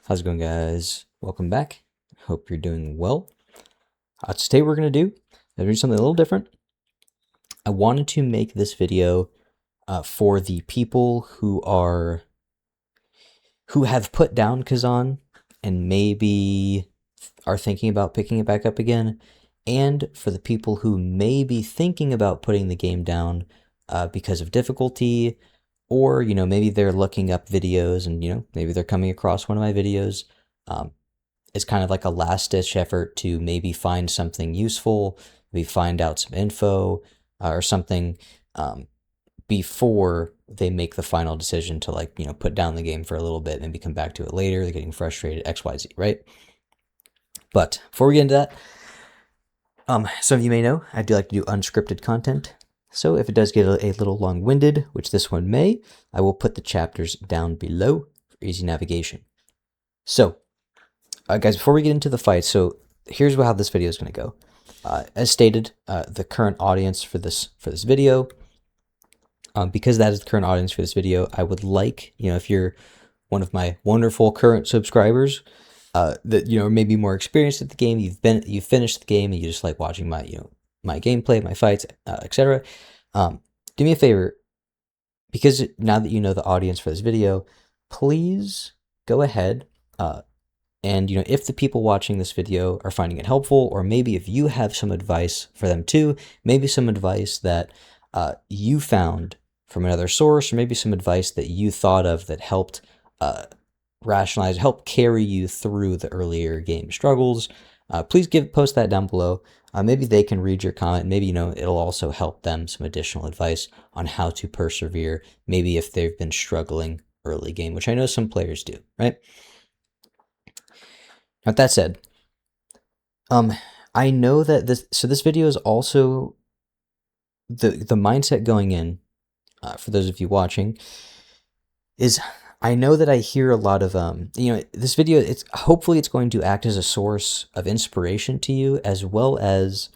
How's it going, guys? Welcome back. Hope you're doing well. Today we're going to do something a little different. I wanted to make this video for the people who have put down Khazan and maybe are thinking about picking it back up again, and for the people who may be thinking about putting the game down because of difficulty, or maybe they're looking up videos and maybe they're coming across one of my videos. It's kind of like a last-ditch effort to maybe find something useful, maybe find out some info or something before they make the final decision to put down the game for a little bit, maybe come back to it later. They're getting frustrated, XYZ, right? But before we get into that, some of you may know I do like to do unscripted content. So if it does get a little long-winded, which this one may, I will put the chapters down below for easy navigation. So, guys, before we get into the fight, so here's how this video is going to go. As stated, the current audience for this video, because that is the current audience for this video, I would like, if you're one of my wonderful current subscribers, that maybe more experienced at the game, you've finished the game and you just like watching my my gameplay, my fights, etc. Do me a favor, because now that you know the audience for this video, please go ahead and if the people watching this video are finding it helpful, or maybe if you have some advice for them too, maybe some advice that you found from another source, or maybe some advice that you thought of that helped rationalize, help carry you through the earlier game struggles, please post that down below. Maybe they can read your comment. Maybe it'll also help them some additional advice on how to persevere. Maybe if they've been struggling early game, which I know some players do, right? With that said, I know that this video is also the mindset going in, for those of you watching, is I know that I hear a lot of this video, hopefully it's going to act as a source of inspiration to you, as well as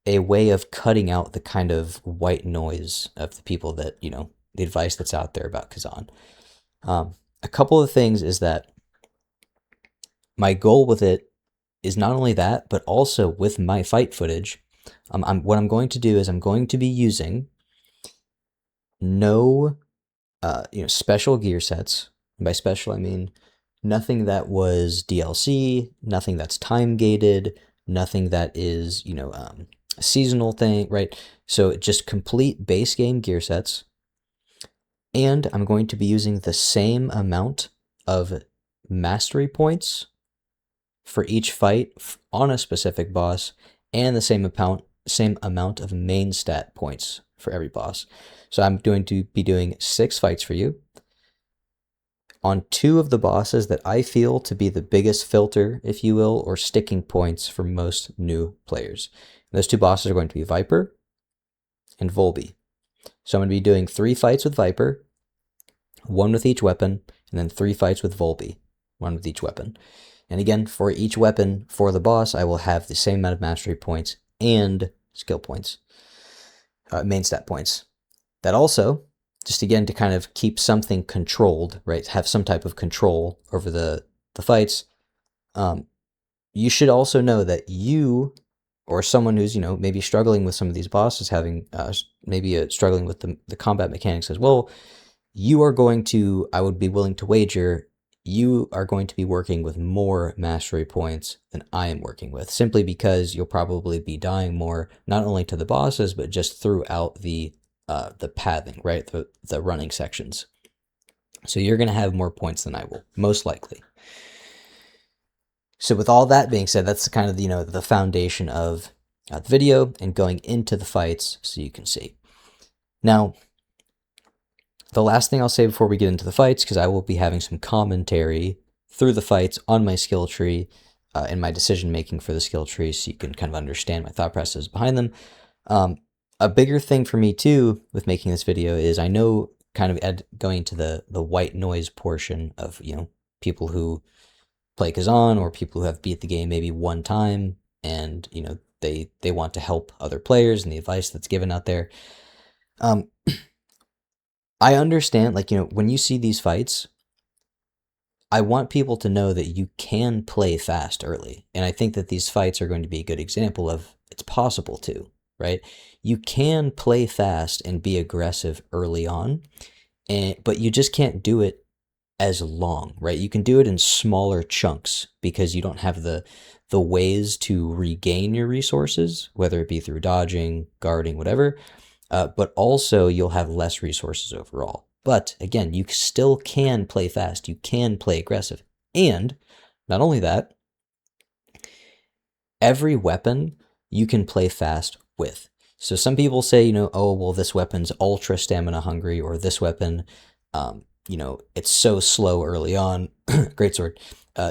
a way of cutting out the kind of white noise of the people that the advice that's out there about Khazan. A couple of things is that my goal with it is not only that, but also with my fight footage, what I'm going to do is I'm going to be using no special gear sets. And by special, I mean nothing that was DLC, nothing that's time gated, nothing that is a seasonal thing, right? So just complete base game gear sets. And I'm going to be using the same amount of mastery points for each fight on a specific boss, and the same amount of main stat points for every boss. So I'm going to be doing 6 fights for you on 2 of the bosses that I feel to be the biggest filter, if you will, or sticking points for most new players. And those 2 bosses are going to be Viper and Volby. So I'm going to be doing 3 fights with Viper, 1 with each weapon, and then 3 fights with Volby, 1 with each weapon. And again, for each weapon for the boss, I will have the same amount of mastery points and skill points, main stat points. That also, just again to kind of keep something controlled, right? Have some type of control over the fights. You should also know that you, or someone who's maybe struggling with some of these bosses, having struggling with the combat mechanics as well, you are going to, I would be willing to wager, you are going to be working with more mastery points than I am working with, simply because you'll probably be dying more, not only to the bosses, but just throughout the pathing, right? The running sections. So you're going to have more points than I will, most likely. So with all that being said, that's kind of the foundation of the video and going into the fights, so you can see. Now, the last thing I'll say before we get into the fights, because I will be having some commentary through the fights on my skill tree and my decision making for the skill tree, so you can kind of understand my thought process behind them. A bigger thing for me too with making this video is I know kind of going to the white noise portion of people who play Khazan, or people who have beat the game maybe one time, and they want to help other players and the advice that's given out there. I understand, when you see these fights, I want people to know that you can play fast early. And I think that these fights are going to be a good example of it's possible to, right? You can play fast and be aggressive early on, but you just can't do it as long, right? You can do it in smaller chunks because you don't have the ways to regain your resources, whether it be through dodging, guarding, whatever. But also you'll have less resources overall. But again, you still can play fast. You can play aggressive. And not only that, every weapon you can play fast with. So some people say, you know, oh, well, this weapon's ultra stamina hungry, or this weapon, you know, it's so slow early on. Great sword.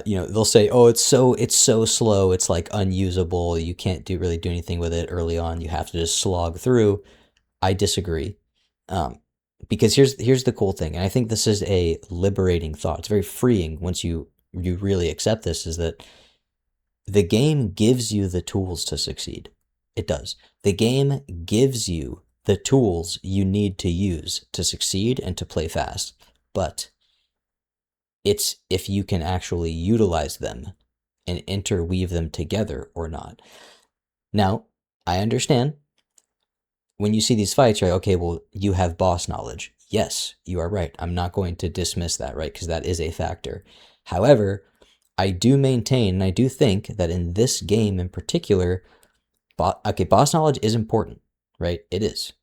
You know, they'll say, oh, it's so slow, it's like unusable. You can't really do anything with it early on. You have to just slog through. I disagree. Because here's the cool thing, and I think this is a liberating thought. It's very freeing once you really accept this, is that the game gives you the tools to succeed. It does. The game gives you the tools you need to use to succeed and to play fast. But it's if you can actually utilize them and interweave them together or not. Now, I understand when you see these fights, you're like, okay, well, you have boss knowledge. Yes, you are right. I'm not going to dismiss that, right? Because that is a factor. However, I do maintain, and I do think that in this game in particular, boss knowledge is important, right? It is.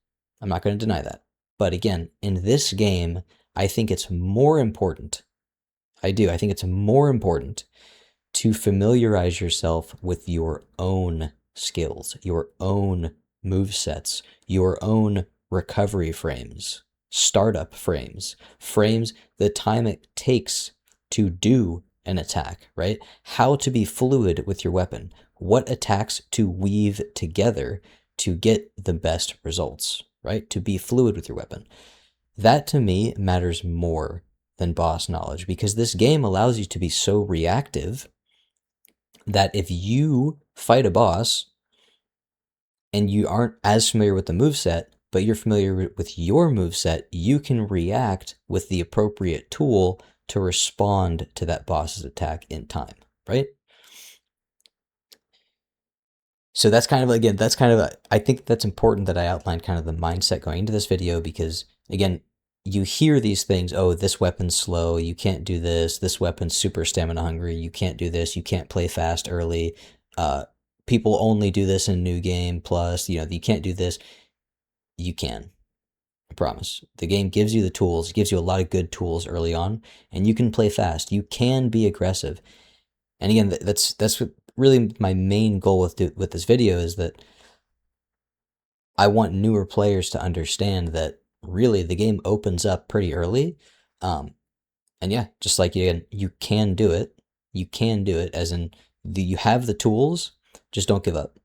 I'm not going to deny that. But again, in this game, I think it's more important. I think it's more important to familiarize yourself with your own skills, your own movesets, your own recovery frames, startup frames, the time it takes to do an attack, right? How to be fluid with your weapon, what attacks to weave together to get the best results, right? To be fluid with your weapon. That to me matters more than boss knowledge, because this game allows you to be so reactive that if you fight a boss and you aren't as familiar with the moveset, but you're familiar with your moveset, you can react with the appropriate tool to respond to that boss's attack in time, right? So that's kind of, again, I think that's important that I outlined kind of the mindset going into this video, because again, you hear these things, oh, this weapon's slow, you can't do this weapon's super stamina hungry, you can't do this, you can't play fast early, people only do this in New Game Plus, you know, you can't do this. You can. I promise. The game gives you the tools, gives you a lot of good tools early on, and you can play fast. You can be aggressive. And again, that's what really my main goal with this video is that I want newer players to understand that really the game opens up pretty early. And yeah, just like again, you can do it. You can do it, as in you have the tools, just don't give up.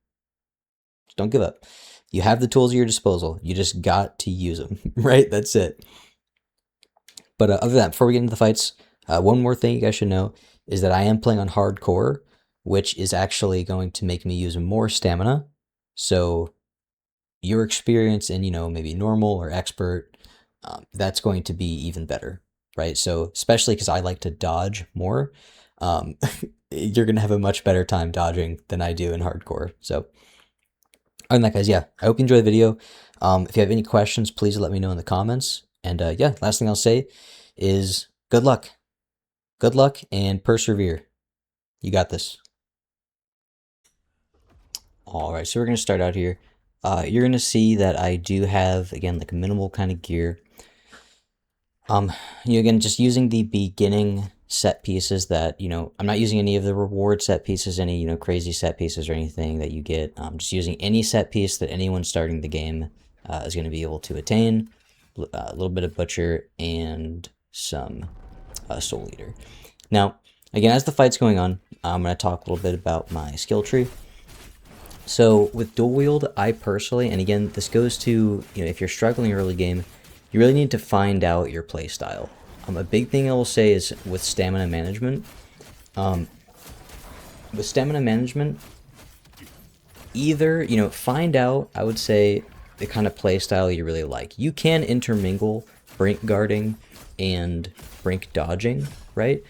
Just don't give up. You have the tools at your disposal. You just got to use them, right? That's it. But other than that, before we get into the fights, one more thing you guys should know is that I am playing on hardcore, which is actually going to make me use more stamina. So your experience in, you know, maybe normal or expert, that's going to be even better, right? So especially because I like to dodge more, you're going to have a much better time dodging than I do in hardcore. So other than that, guys, yeah, I hope you enjoy the video. If you have any questions, please let me know in the comments. And yeah, last thing I'll say is good luck. Good luck and persevere. You got this. All right, so we're going to start out here. You're going to see that I do have, again, like a minimal kind of gear. Again, just using the beginning set pieces that, you know, I'm not using any of the reward set pieces, any, you know, crazy set pieces or anything that you get. I'm just using any set piece that anyone starting the game is going to be able to attain. A little bit of Butcher and some Soul Eater. Now, again, as the fight's going on, I'm going to talk a little bit about my skill tree. So with dual wield, I personally, and again, this goes to, you know, if you're struggling early game, you really need to find out your play style. A big thing I will say is with stamina management. Either, you know, find out, I would say, the kind of play style you really like. You can intermingle brink guarding and brink dodging, right?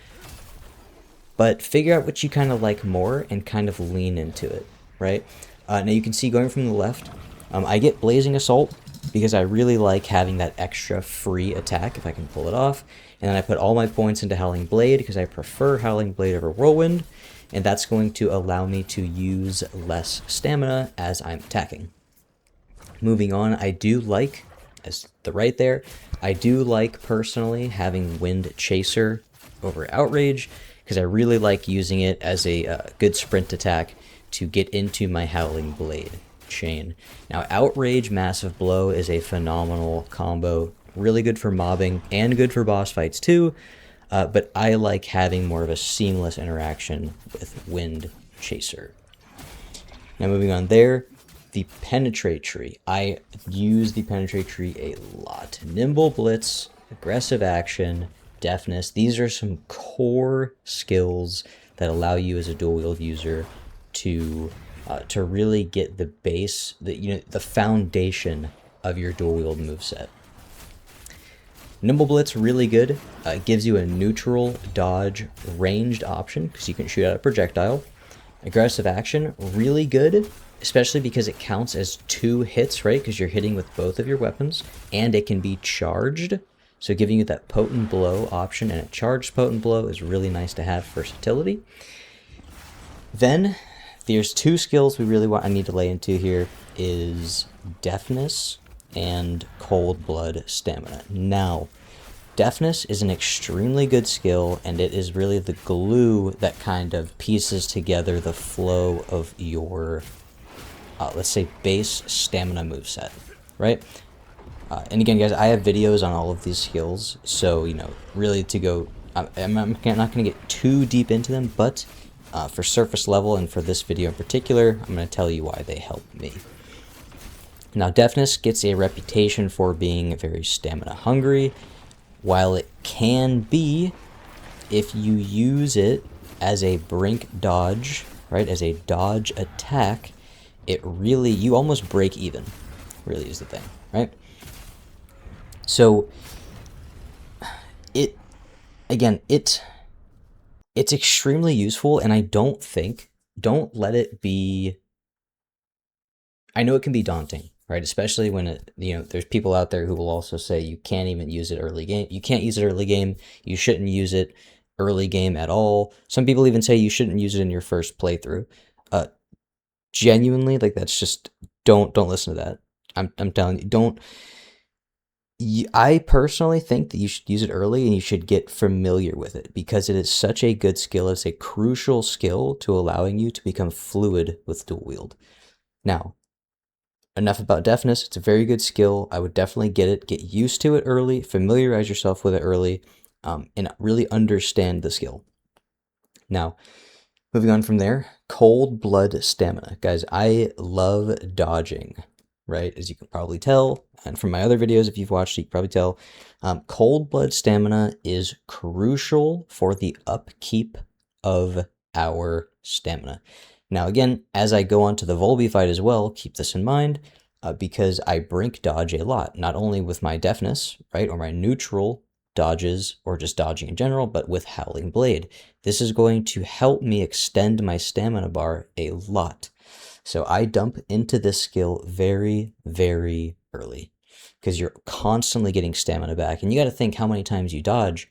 but figure out what you kind of like more and kind of lean into it, right? Now you can see going from the left, I get Blazing Assault because I really like having that extra free attack if I can pull it off. And then I put all my points into Howling Blade because I prefer Howling Blade over Whirlwind, and that's going to allow me to use less stamina as I'm attacking. Moving on, I do like, as the right there, I do like personally having Wind Chaser over Outrage because I really like using it as a good sprint attack to get into my Howling Blade chain. Now, Outrage Massive Blow is a phenomenal combo, really good for mobbing and good for boss fights too, but I like having more of a seamless interaction with Wind Chaser. Now moving on there, the Penetrate Tree. I use the Penetrate Tree a lot. Nimble Blitz, Aggressive Action, Deafness. These are some core skills that allow you as a dual wield user to really get the base, the foundation of your dual wield moveset. Nimble Blitz, really good. It gives you a neutral dodge ranged option because you can shoot out a projectile. Aggressive Action, really good, especially because it counts as 2 hits, right? Because you're hitting with both of your weapons, and it can be charged. So giving you that Potent Blow option and a charged Potent Blow is really nice to have for versatility. Then there's 2 skills I need to lay into here is Deafness and Cold Blood Stamina. Now, Deafness is an extremely good skill, and it is really the glue that kind of pieces together the flow of your, let's say, base stamina moveset, right? And again, guys, I have videos on all of these skills, so, really to go, I'm not going to get too deep into them, but for surface level and for this video in particular, I'm going to tell you why they help me. Now, Deafness gets a reputation for being very stamina hungry. While it can be, if you use it as a brink dodge, right, as a dodge attack, you almost break even, really is the thing, right? So, it's extremely useful, and I don't let it be, I know it can be daunting, right? Especially when there's people out there who will also say you can't even use it early game. You can't use it early game. You shouldn't use it early game at all. Some people even say you shouldn't use it in your first playthrough. Genuinely, like, that's just, don't listen to that. I'm telling you, don't. I personally think that you should use it early and you should get familiar with it because it is such a good skill. It's a crucial skill to allowing you to become fluid with dual wield. Now, enough about Deafness. It's a very good skill. I would definitely get used to it early, familiarize yourself with it early, and really understand the skill. Now, moving on from there, Cold Blood Stamina. Guys, I love dodging, right? As you can probably tell, and from my other videos, if you've watched, you can probably tell, Cold Blood Stamina is crucial for the upkeep of our stamina. Now, again, as I go on to the Volby fight as well, keep this in mind, because I brink dodge a lot, not only with my Deafness, right, or my neutral dodges, or just dodging in general, but with Howling Blade. This is going to help me extend my stamina bar a lot. So I dump into this skill very, very early, because you're constantly getting stamina back, and you got to think how many times you dodge.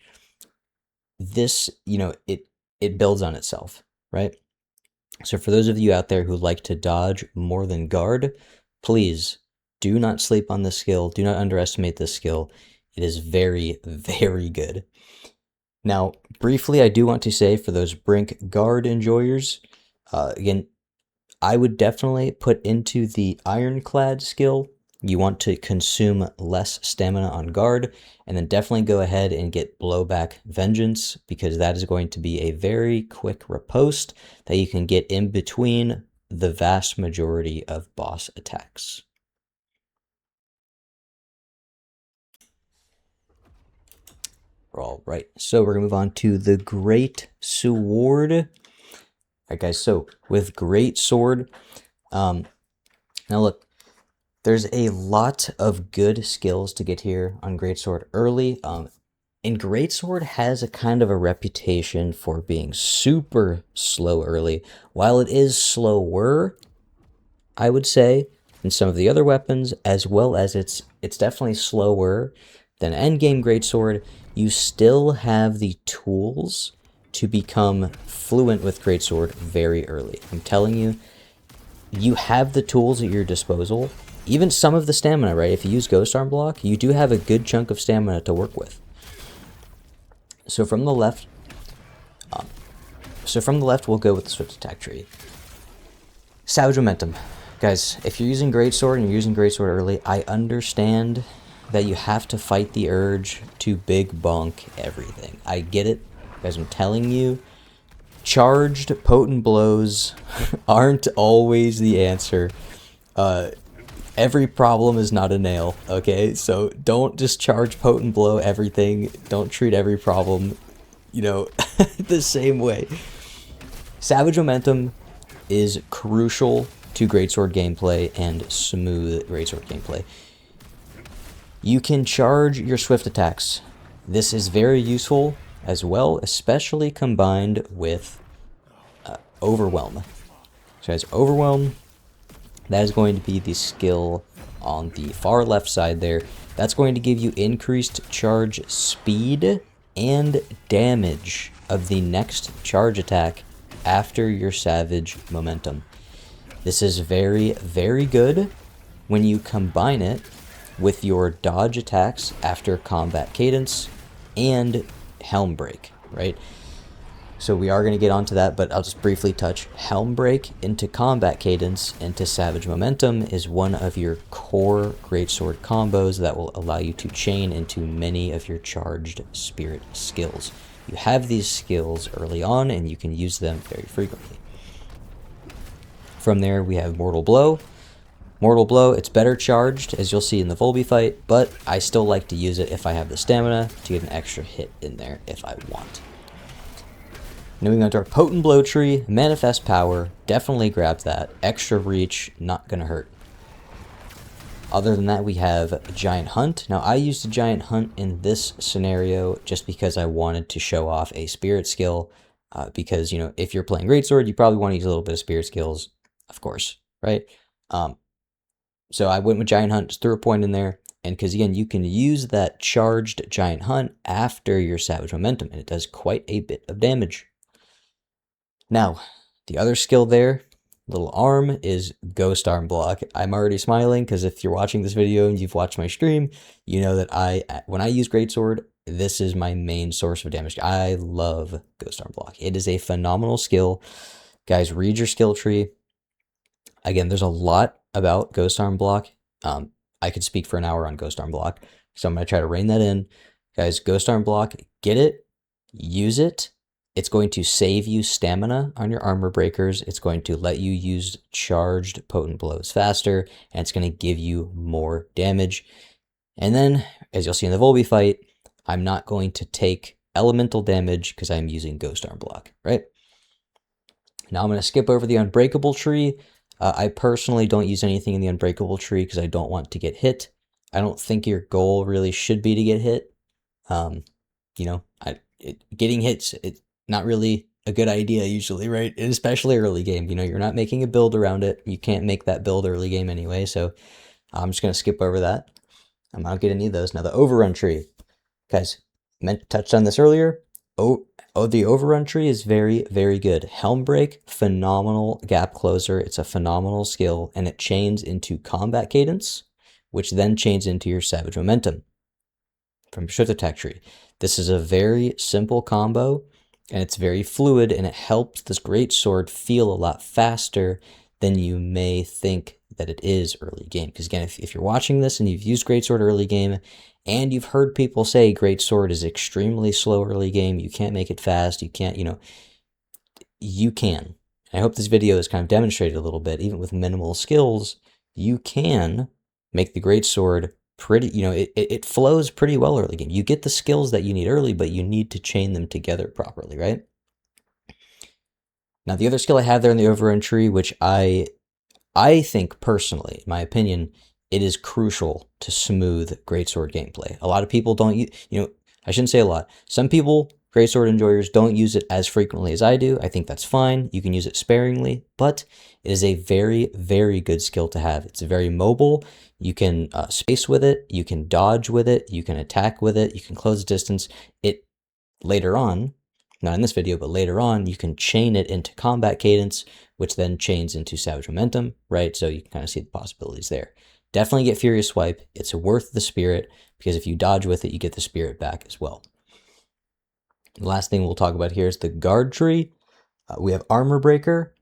This, it builds on itself, right? So for those of you out there who like to dodge more than guard, please do not sleep on this skill. Do not underestimate this skill. It is very, very good. Now, briefly, I do want to say for those brink guard enjoyers, again, I would definitely put into the Ironclad skill. You want to consume less stamina on guard, and then definitely go ahead and get Blowback Vengeance, because that is going to be a very quick riposte that you can get in between the vast majority of boss attacks. All right, so we're gonna move on to the Great Sword. All right, guys, so with Great Sword, now look, there's a lot of good skills to get here on Great Sword early. And Greatsword has a kind of a reputation for being super slow early. While it is slower, I would say, than some of the other weapons, as well as it's definitely slower than endgame Greatsword, you still have the tools to become fluent with Greatsword very early. I'm telling you, you have the tools at your disposal. Even some of the stamina, right? If you use Ghost Arm Block, you do have a good chunk of stamina to work with. So from the left, we'll go with the Swift Attack tree. Savage Momentum. Guys, if you're using Greatsword and you're using Greatsword early, I understand that you have to fight the urge to big bonk everything. I get it. Guys, I'm telling you, charged potent blows aren't always the answer. Every problem is not a nail, okay? So don't just charge potent blow everything. Don't treat every problem, the same way. Savage Momentum is crucial to Greatsword gameplay and smooth Greatsword gameplay. You can charge your swift attacks. This is very useful as well, especially combined with Overwhelm. So as Overwhelm, that is going to be the skill on the far left side there. That's going to give you increased charge speed and damage of the next charge attack after your Savage Momentum. This is very, very good when you combine it with your dodge attacks after combat cadence and Helm Break, right? So we are going to get onto that, but I'll just briefly touch. Helm Break into combat cadence into Savage Momentum is one of your core Greatsword combos that will allow you to chain into many of your charged spirit skills. You have these skills early on, and you can use them very frequently. From there, we have Mortal Blow. Mortal Blow, it's better charged, as you'll see in the Volby fight, but I still like to use it if I have the stamina to get an extra hit in there if I want. Moving on to our Potent Blow tree, Manifest Power, definitely grab that. Extra reach, not gonna hurt. Other than that, we have Giant Hunt. Now, I used a Giant Hunt in this scenario just because I wanted to show off a spirit skill. Because, if you're playing Greatsword, you probably want to use a little bit of spirit skills, of course, right? So I went with Giant Hunt, just threw a point in there. And because, again, you can use that charged Giant Hunt after your Savage Momentum, and it does quite a bit of damage. Now, the other skill there, little arm, is Ghost Arm Block. I'm already smiling because if you're watching this video and you've watched my stream, you know that when I use Greatsword, this is my main source of damage. I love Ghost Arm Block. It is a phenomenal skill. Guys, read your skill tree. Again, there's a lot about Ghost Arm Block. I could speak for an hour on Ghost Arm Block, so I'm going to try to rein that in. Guys, Ghost Arm Block, get it, use it. It's going to save you stamina on your armor breakers. It's going to let you use charged potent blows faster, and it's going to give you more damage. And then, as you'll see in the Volby fight, I'm not going to take elemental damage because I'm using Ghost Arm Block, right? Now I'm going to skip over the Unbreakable tree. I personally don't use anything in the Unbreakable tree because I don't want to get hit. I don't think your goal really should be to get hit. Getting hits, it's not really a good idea usually, right? And especially early game. You're not making a build around it. You can't make that build early game anyway, so I'm just going to skip over that. I'm not getting any of those. Now the Overrun tree. Guys, touched on this earlier. The Overrun tree is very, very good. Helm Break, phenomenal gap closer. It's a phenomenal skill, and it chains into combat cadence, which then chains into your Savage Momentum from Swift Attack tree. This is a very simple combo, and it's very fluid, and it helps this Greatsword feel a lot faster than you may think that it is early game. Because again, if you're watching this and you've used Greatsword early game, and you've heard people say Greatsword is extremely slow early game, you can't make it fast, you can't, you can. I hope this video has kind of demonstrated a little bit, even with minimal skills, you can make the Greatsword pretty, it flows pretty well early game. You get the skills that you need early, but you need to chain them together properly, right? Now, the other skill I have there in the Overrun tree, which I think personally, in my opinion, it is crucial to smooth Greatsword gameplay. A lot of people don't, I shouldn't say a lot. Some people, greatsword enjoyers, don't use it as frequently as I do. I think that's fine. You can use it sparingly, but it is a very, very good skill to have. It's very mobile. You can space with it. You can dodge with it. You can attack with it. You can close distance. It later on, not in this video, but later on, you can chain it into combat cadence, which then chains into savage momentum, right? So you can kind of see the possibilities there. Definitely get Furious Swipe. It's worth the spirit, because if you dodge with it, you get the spirit back as well. The last thing we'll talk about here is the guard tree. We have Armor Breaker,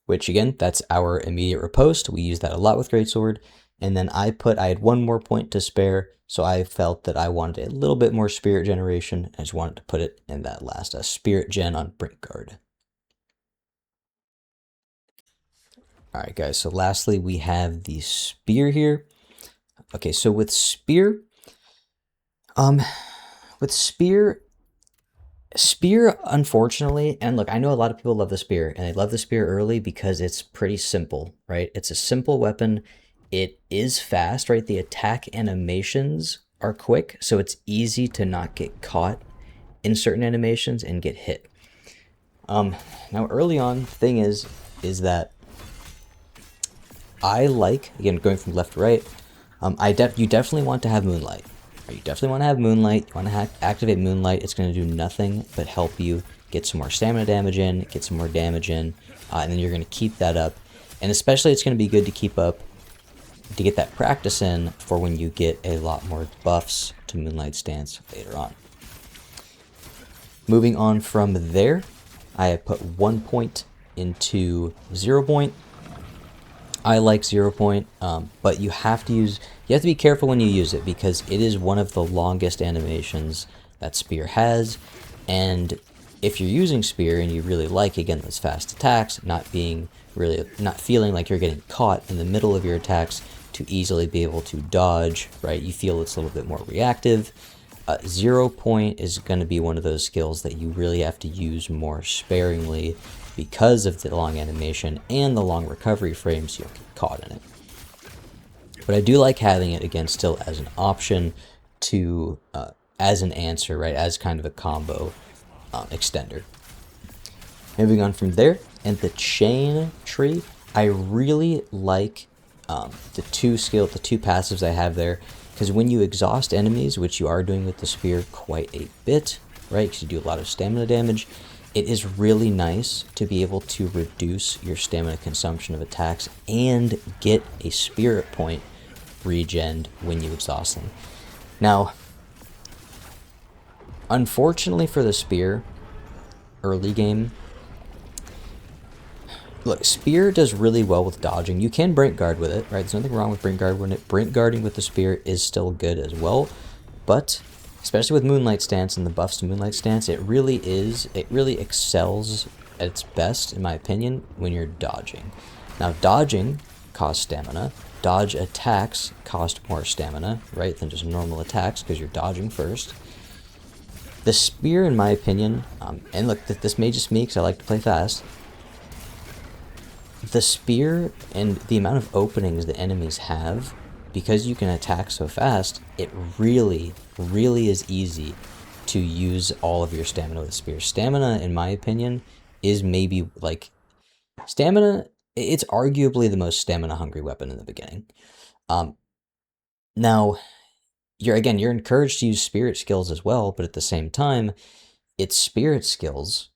which again, that's our immediate riposte. We use that a lot with Greatsword. And then I had one more point to spare, so I felt that I wanted a little bit more spirit generation. I just wanted to put it in that last spirit gen on Brink Guard. All right, guys, so lastly, we have the Spear here. Okay, so with Spear, Spear, unfortunately, and look, I know a lot of people love the Spear, and they love the Spear early because it's pretty simple, right? It's a simple weapon. It is fast, right? The attack animations are quick, so it's easy to not get caught in certain animations and get hit. Now early on, the thing is that I like, again, going from left to right, you definitely want to have Moonlight. You definitely want to have Moonlight. You want to activate Moonlight. It's going to do nothing but help you get some more stamina damage in, get some more damage in, and then you're going to keep that up. And especially it's going to be good to keep up, to get that practice in for when you get a lot more buffs to Moonlight Stance later on. Moving on from there, I have put 1 point into 0 point. I like 0 point, but you have to be careful when you use it, because it is one of the longest animations that Spear has. And if you're using Spear and you really like, again, those fast attacks, not feeling like you're getting caught in the middle of your attacks, to easily be able to dodge, right? You feel it's a little bit more reactive. 0 point is going to be one of those skills that you really have to use more sparingly, because of the long animation and the long recovery frames, you'll get caught in it. But I do like having it, again, still as an option to, as an answer, right, as kind of a combo extender. Moving on from there, and the chain tree, I really like the two passives I have there, because when you exhaust enemies, which you are doing with the Spear quite a bit, right, because you do a lot of stamina damage, it is really nice to be able to reduce your stamina consumption of attacks and get a spirit point regen when you exhaust them. Now, unfortunately for the Spear, early game, look, Spear does really well with dodging. You can Brink Guard with it, right? There's nothing wrong with Brink Guard with it. Brink Guarding with the Spear is still good as well, but especially with Moonlight Stance and the buffs to Moonlight Stance, it really excels at its best, in my opinion, when you're dodging. Now, dodging costs stamina. Dodge attacks cost more stamina, right, than just normal attacks, because you're dodging first. The Spear, in my opinion, and look, this may just me because I like to play fast, the Spear and the amount of openings the enemies have, because you can attack so fast, it really is easy to use all of your stamina with Spear. Stamina, in my opinion, is maybe like it's arguably the most stamina hungry weapon in the beginning. Now, you're encouraged to use spirit skills as well, but at the same time, its spirit skills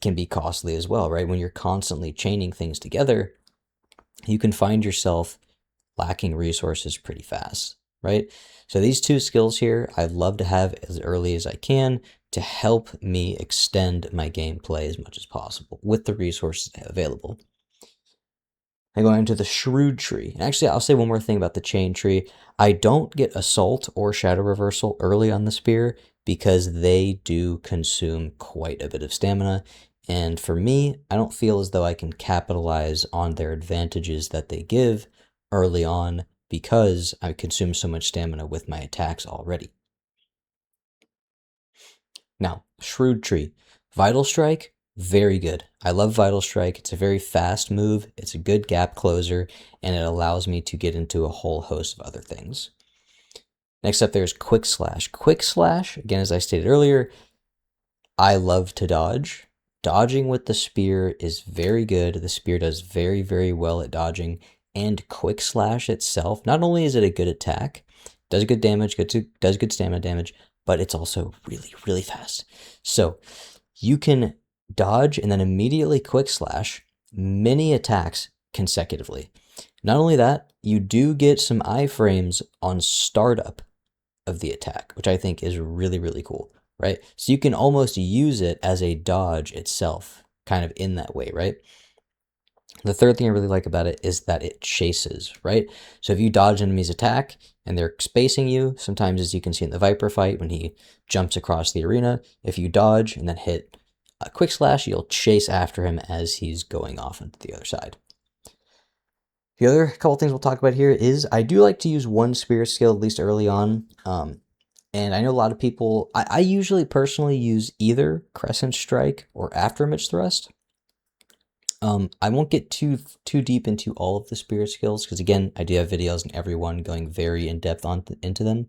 can be costly as well, right? When you're constantly chaining things together, you can find yourself lacking resources pretty fast, right? So these two skills here, I'd love to have as early as I can to help me extend my gameplay as much as possible with the resources available. And going into the Shrewd Tree. And actually, I'll say one more thing about the Chain Tree. I don't get Assault or Shadow Reversal early on the Spear because they do consume quite a bit of stamina. And for me, I don't feel as though I can capitalize on their advantages that they give early on because I consume so much stamina with my attacks already. Now, Shrewd Tree. Vital Strike, very good. I love Vital Strike. It's a very fast move. It's a good gap closer, and it allows me to get into a whole host of other things. Next up, there's Quick Slash. Quick Slash, again, as I stated earlier, I love to dodge. Dodging with the spear is very good. The spear does very, very well at dodging. And Quick Slash itself, not only is it a good attack, does good damage, does good stamina damage, but it's also really, really fast. So you can dodge and then immediately Quick Slash many attacks consecutively. Not only that, you do get some iframes on startup of the attack, which I think is really, really cool, right? So you can almost use it as a dodge itself, kind of in that way, right? The third thing I really like about it is that it chases, right? So if you dodge an enemy's attack and they're spacing you, sometimes as you can see in the Viper fight when he jumps across the arena, if you dodge and then hit a Quick Slash, you'll chase after him as he's going off into the other side. The other couple things we'll talk about here is I do like to use one spear skill, at least early on. And I know a lot of people, I usually personally use either Crescent Strike or Afterimage Thrust. I won't get too deep into all of the spear skills because again, I do have videos in every one going very in depth into them.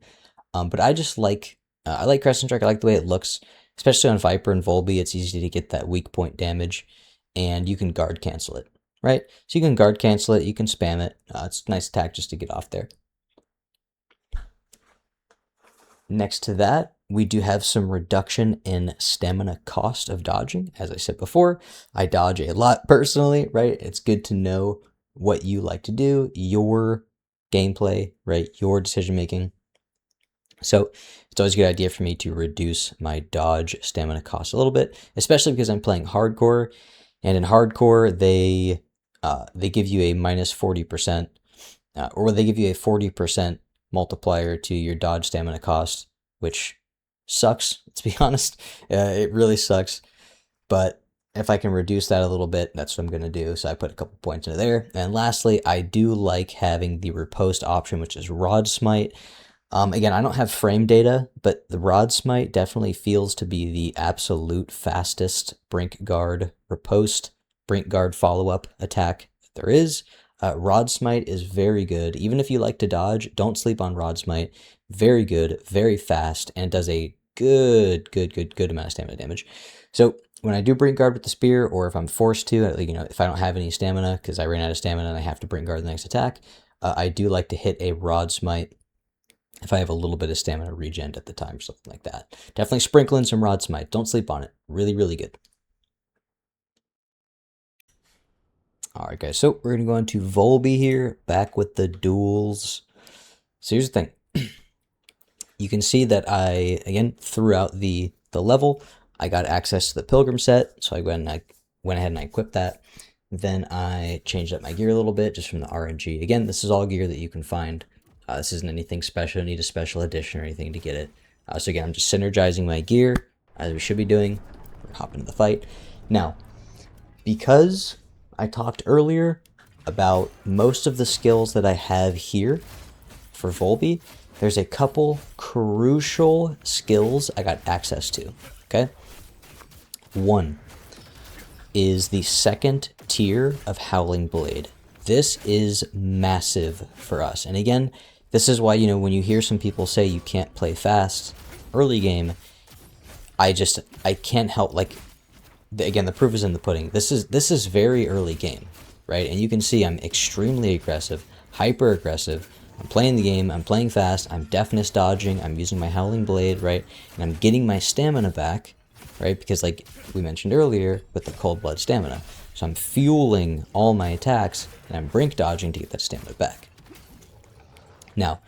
But I just like I like Crescent Strike. I like the way it looks, especially on Viper and Volby. It's easy to get that weak point damage, and you can guard cancel it, right? So you can guard cancel it, you can spam it. It's a nice attack just to get off there. Next to that, we do have some reduction in stamina cost of dodging. As I said before, I dodge a lot personally, right? It's good to know what you like to do, your gameplay, right? Your decision making. So it's always a good idea for me to reduce my dodge stamina cost a little bit, especially because I'm playing hardcore, and in hardcore they give you a minus 40%, or they give you a 40% multiplier to your dodge stamina cost, which sucks, let's be honest. It really sucks, but if I can reduce that a little bit, that's what I'm going to do. So I put a couple points into there. And lastly, I do like having the riposte option, which is Rod Smite. Again, I don't have frame data, but the Rod Smite definitely feels to be the absolute fastest Brink Guard riposte, Brink Guard follow-up attack there is. Rod Smite is very good. Even if you like to dodge, don't sleep on Rod Smite. Very good, very fast, and does a good amount of stamina damage. So when I do Brink Guard with the spear, or if I'm forced to, if I don't have any stamina because I ran out of stamina and I have to Brink Guard the next attack, I do like to hit a Rod Smite if I have a little bit of stamina regen at the time or something like that. Definitely sprinkle in some Rod Smite. Don't sleep on it. Really, really good. All right, guys, so we're going to go into Volby here, back with the duels. So here's the thing. You can see that I, again, throughout the level, I got access to the Pilgrim set, so I went ahead and I equipped that. Then I changed up my gear a little bit, just from the RNG. Again, this is all gear that you can find. This isn't anything special, need a special edition or anything to get it. So again, I'm just synergizing my gear, as we should be doing. We're gonna hop into the fight. Now, because I talked earlier about most of the skills that I have here for Volby, there's a couple crucial skills I got access to, okay? One is the second tier of Howling Blade. This is massive for us. And again, this is why, when you hear some people say you can't play fast early game, I can't help, again, the proof is in the pudding. This is very early game, right? And you can see I'm extremely aggressive, hyper aggressive. I'm playing the game, I'm playing fast, I'm deafness dodging, I'm using my Howling Blade, right? And I'm getting my stamina back, right? Because like we mentioned earlier with the Cold Blood stamina. So I'm fueling all my attacks and I'm brink dodging to get that stamina back. Now,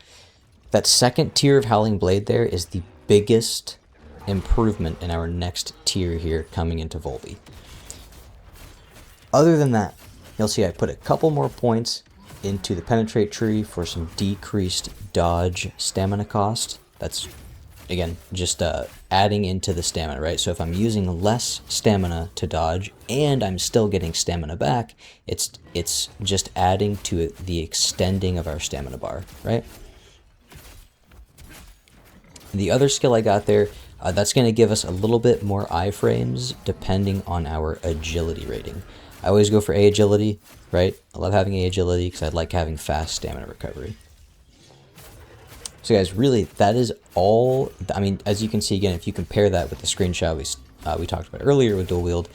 that second tier of Howling Blade there is the biggest improvement in our next tier here coming into Volby. Other than that, you'll see I put a couple more points into the Penetrate tree for some decreased dodge stamina cost. That's, again, just adding into the stamina, right? So if I'm using less stamina to dodge and I'm still getting stamina back, it's just adding to it the extending of our stamina bar, right? The other skill I got there, that's going to give us a little bit more iframes depending on our agility rating. I always go for A agility, right? I love having A agility because I like having fast stamina recovery. So guys, really, that is all. I mean, as you can see again, if you compare that with the screenshot we talked about earlier with dual wield,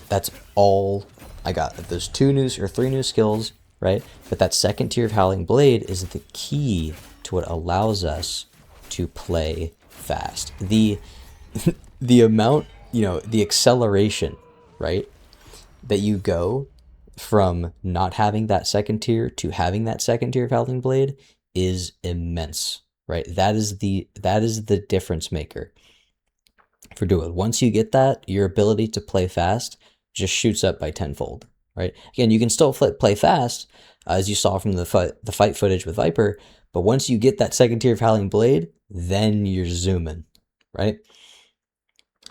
that's all I got. Those 3 new skills, right? But that second tier of Howling Blade is the key to what allows us to play fast. The the amount, the acceleration, right? That you go from not having that second tier to having that second tier of Howling Blade is immense, right? That is the difference maker for dual. Once you get that, your ability to play fast just shoots up by tenfold, right? Again, you can still play fast, as you saw from the fight footage with Viper, but once you get that second tier of Howling Blade, then you're zooming, right?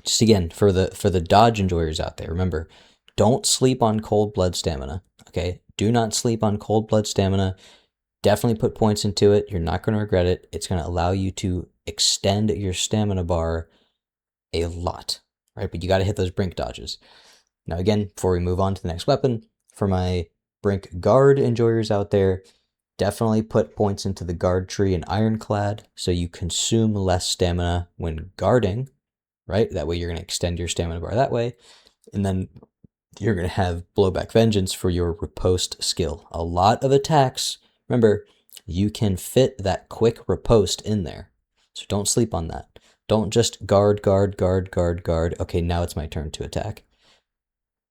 Just again, for the dodge enjoyers out there, remember, don't sleep on cold blood stamina, okay? Do not sleep on cold blood stamina. Definitely put points into it. You're not going to regret it. It's going to allow you to extend your stamina bar a lot, right? But you got to hit those brink dodges. Now, again, before we move on to the next weapon, for my brink guard enjoyers out there, definitely put points into the guard tree and ironclad so you consume less stamina when guarding, right? That way you're going to extend your stamina bar that way. And then you're going to have blowback vengeance for your riposte skill. A lot of attacks, remember, you can fit that quick riposte in there. So don't sleep on that. Don't just guard. Okay, now it's my turn to attack.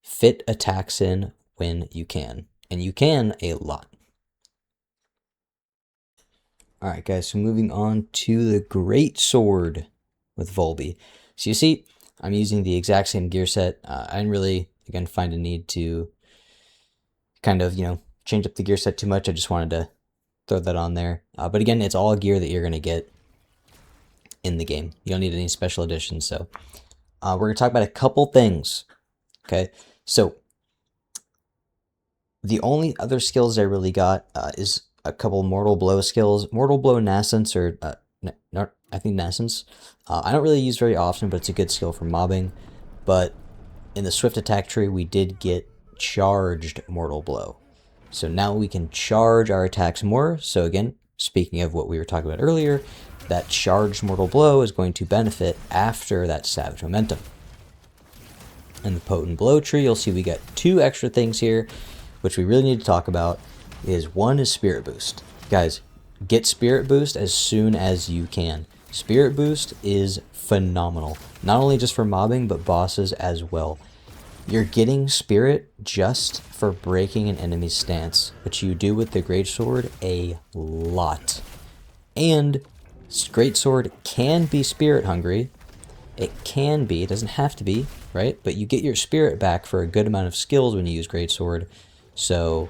Fit attacks in when you can. And you can a lot. Alright guys, so moving on to the Great Sword with Volby. So you see, I'm using the exact same gear set. I didn't really, again, find a need to kind of, change up the gear set too much. I just wanted to throw that on there. But again, it's all gear that you're going to get in the game. You don't need any special editions. So we're going to talk about a couple things. Okay, so the only other skills I really got is a couple Mortal Blow skills. Mortal Blow Nascence, or I think Nascence. I don't really use very often, but it's a good skill for mobbing. But in the Swift Attack tree, we did get Charged Mortal Blow. So now we can charge our attacks more. So again, speaking of what we were talking about earlier, that Charged Mortal Blow is going to benefit after that Savage Momentum. In the Potent Blow tree, you'll see we got 2 extra things here, which we really need to talk about. One is Spirit Boost. Guys, get Spirit Boost as soon as you can. Spirit Boost is phenomenal. Not only just for mobbing, but bosses as well. You're getting Spirit just for breaking an enemy's stance, which you do with the Greatsword a lot. And Greatsword can be Spirit hungry. It can be, it doesn't have to be, right? But you get your Spirit back for a good amount of skills when you use Greatsword. So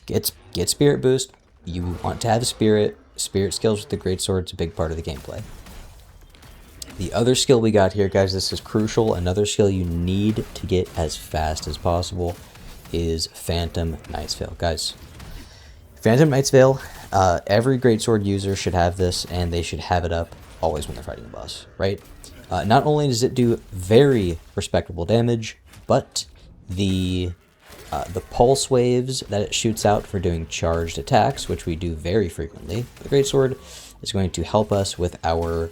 get Spirit Boost. You want to have Spirit skills with the Greatsword. It's a big part of the gameplay. The other skill we got here, guys, this is crucial. Another skill you need to get as fast as possible is Phantom Knight's Veil. Guys, Phantom Knight's Veil, every Greatsword user should have this, and they should have it up always when they're fighting a boss, right? Not only does it do very respectable damage, but the pulse waves that it shoots out for doing charged attacks, which we do very frequently, the Greatsword is going to help us with our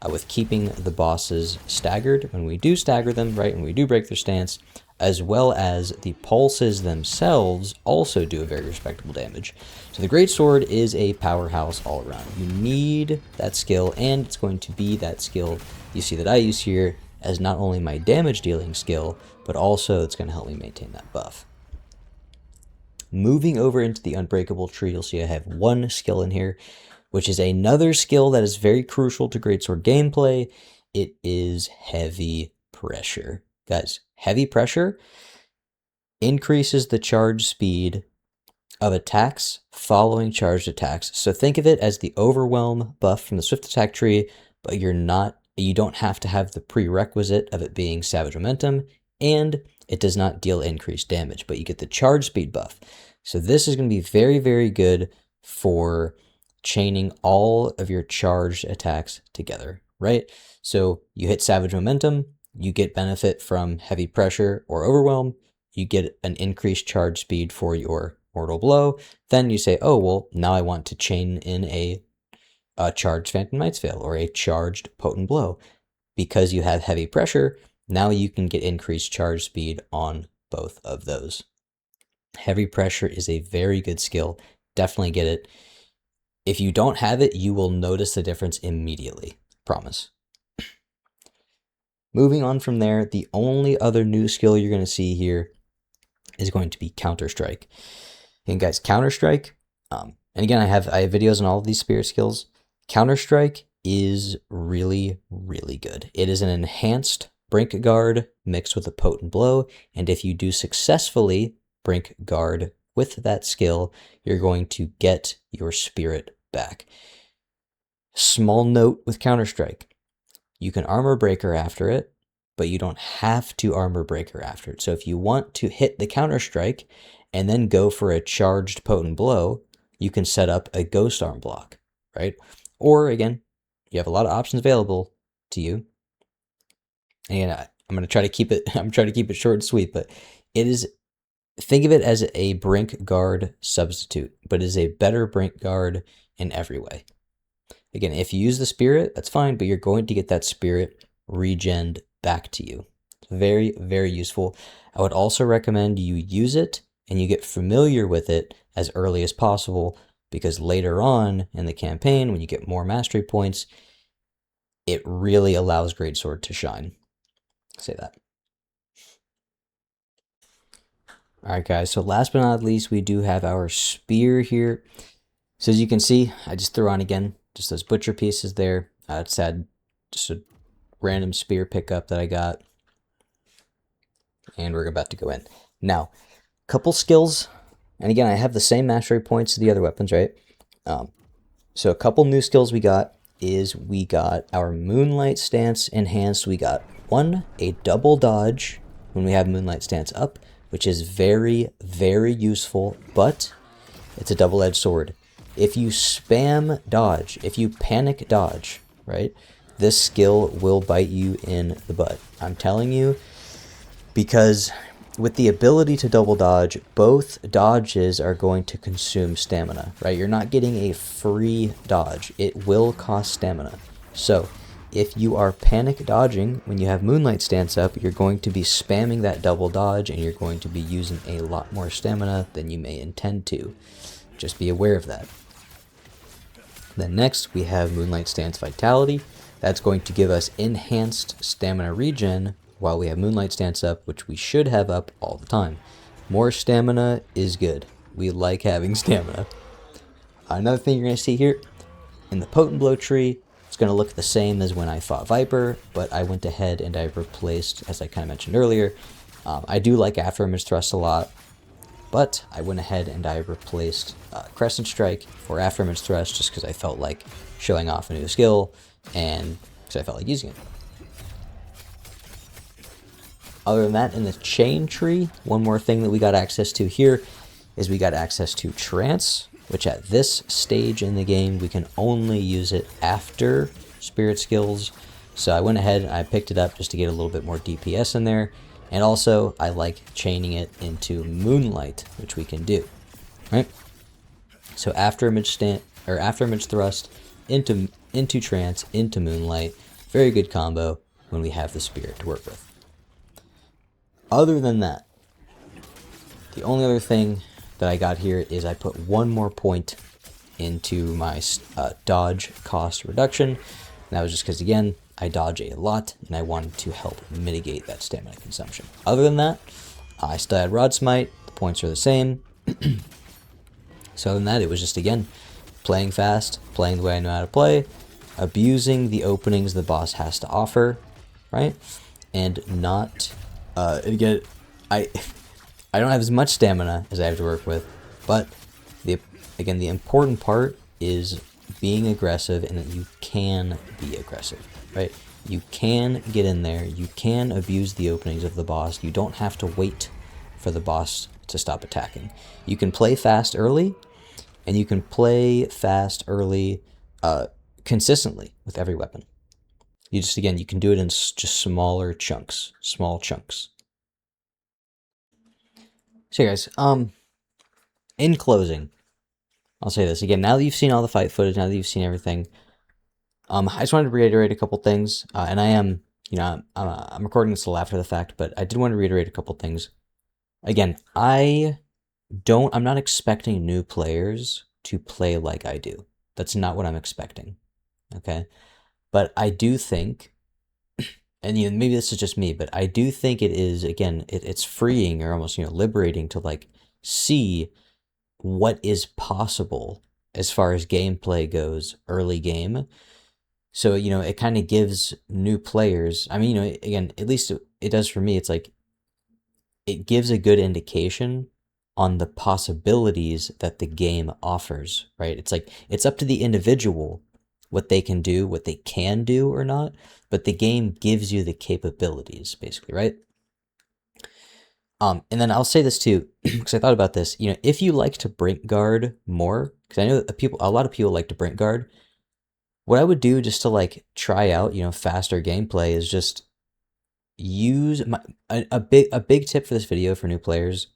with keeping the bosses staggered when we do stagger them, right, when we do break their stance, as well as the pulses themselves also do a very respectable damage. So the Greatsword is a powerhouse all around. You need that skill, and it's going to be that skill you see that I use here as not only my damage dealing skill, but also it's going to help me maintain that buff. Moving over into the Unbreakable tree, you'll see I have 1 skill in here, which is another skill that is very crucial to Greatsword gameplay. It is Heavy Pressure. Guys, Heavy Pressure increases the charge speed of attacks following charged attacks. So think of it as the Overwhelm buff from the Swift Attack tree, but you don't have to have the prerequisite of it being Savage Momentum, and it does not deal increased damage, but you get the charge speed buff. So this is going to be very, very good for chaining all of your charged attacks together, right? So you hit Savage Momentum, you get benefit from Heavy Pressure or Overwhelm, you get an increased charge speed for your Mortal Blow, then you say, oh, well, now I want to chain in a a charged Phantom Knight's Veil or a charged Potent Blow. Because you have heavy pressure, now you can get increased charge speed on both of those. Heavy pressure is a very good skill. Definitely get it. If you don't have it, you will notice the difference immediately. Promise. Moving on from there, the only other new skill you're going to see here is going to be Counter Strike. And guys, Counter Strike, and again, I have videos on all of these spear skills. Counter Strike is really, really good. It is an enhanced Brink Guard mixed with a Potent Blow, and if you do successfully Brink Guard with that skill, you're going to get your spirit back. Small note with Counter Strike. You can Armor Breaker after it, but you don't have to Armor Breaker after it. So if you want to hit the Counter Strike and then go for a charged Potent Blow, you can set up a Ghost Arm block, right? Or again, you have a lot of options available to you. And I'm going to try to keep it, I'm trying to keep it short and sweet, but it is, think of it as a Brink Guard substitute, but it is a better Brink Guard in every way. Again, if you use the spirit, that's fine, but you're going to get that spirit regened back to you. Very, very useful. I would also recommend you use it and you get familiar with it as early as possible, because later on in the campaign, when you get more mastery points, it really allows Greatsword to shine. Say that. Alright guys, so last but not least, we do have our spear here. So as you can see, I just threw on again, just those butcher pieces there. It's had just a random spear pickup that I got. And we're about to go in. Now, couple skills. And again, I have the same mastery points as the other weapons, right? So a couple new skills we got is we got our Moonlight Stance enhanced. We got a double dodge when we have Moonlight Stance up, which is very, very useful, but it's a double-edged sword. If you spam dodge, if you panic dodge, right, this skill will bite you in the butt. I'm telling you, because with the ability to double dodge, both dodges are going to consume stamina, right? You're not getting a free dodge. It will cost stamina. So if you are panic dodging when you have Moonlight Stance up, you're going to be spamming that double dodge and you're going to be using a lot more stamina than you may intend to. Just be aware of that. Then next we have Moonlight Stance Vitality. That's going to give us enhanced stamina regen while we have Moonlight Stance up, which we should have up all the time. More stamina is good. We like having stamina. Another thing you're going to see here, in the Potent Blow tree, it's going to look the same as when I fought Viper, but I went ahead and I replaced, as I kind of mentioned earlier, I do like Afterimage Thrust a lot, but I went ahead and I replaced Crescent Strike for Afterimage Thrust just because I felt like showing off a new skill and because I felt like using it. Other than that, in the chain tree, one more thing that we got access to here is we got access to Trance, which at this stage in the game, we can only use it after spirit skills. So I went ahead and I picked it up just to get a little bit more DPS in there. And also, I like chaining it into Moonlight, which we can do, right? So Afterimage Thrust into Trance, into Moonlight. Very good combo when we have the spirit to work with. Other than that, the only other thing that I got here is I put one more point into my dodge cost reduction. And that was just because, again, I dodge a lot and I wanted to help mitigate that stamina consumption. Other than that, I still had Rod Smite. The points are the same. So other than that, it was just, again, playing fast, playing the way I know how to play, abusing the openings the boss has to offer, right? And not... again, I don't have as much stamina as I have to work with, but the important part is being aggressive and that you can be aggressive, right? You can get in there, you can abuse the openings of the boss, you don't have to wait for the boss to stop attacking. You can play fast early, and you can play fast early consistently with every weapon. You just, again, you can do it in just smaller chunks, small chunks. So guys, in closing, I'll say this again, now that you've seen all the fight footage, now that you've seen everything, I just wanted to reiterate a couple things, and I am, I'm recording this a little after the fact, but I did want to reiterate a couple things. Again, I'm not expecting new players to play like I do. That's not what I'm expecting. Okay. But I do think, and maybe this is just me, but I do think it is, again, it's freeing or almost, liberating to like see what is possible as far as gameplay goes early game. So, it kind of gives new players, I mean, again, at least it does for me. It's like it gives a good indication on the possibilities that the game offers, right? It's like it's up to the individual what they can do, what they can do or not, but the game gives you the capabilities, basically, right? And then I'll say this too, because I thought about this. If you like to brink guard more, because I know a lot of people like to brink guard. What I would do just to like try out, faster gameplay is just use a big tip for this video for new players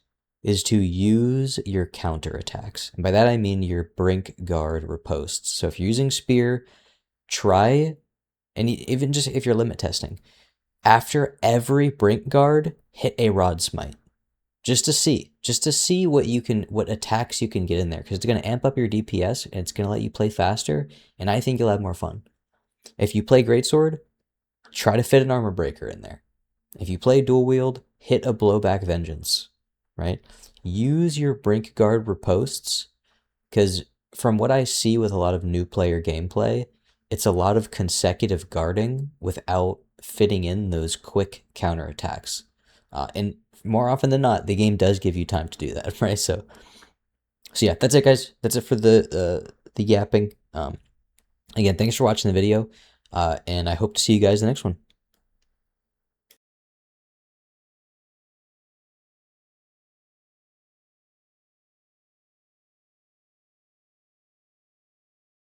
is to use your counter attacks. And by that I mean your brink guard riposts. So if you're using spear, try, and even just if you're limit testing, after every brink guard, hit a rod smite. Just to see what attacks you can get in there, because it's going to amp up your DPS and it's going to let you play faster, and I think you'll have more fun. If you play greatsword, try to fit an armor breaker in there. If you play dual wield, hit a blowback vengeance, right? Use your brink guard riposts, because from what I see with a lot of new player gameplay, it's a lot of consecutive guarding without fitting in those quick counterattacks. And more often than not, the game does give you time to do that, right? So yeah, that's it, guys. That's it for the yapping. Again, thanks for watching the video, and I hope to see you guys in the next one.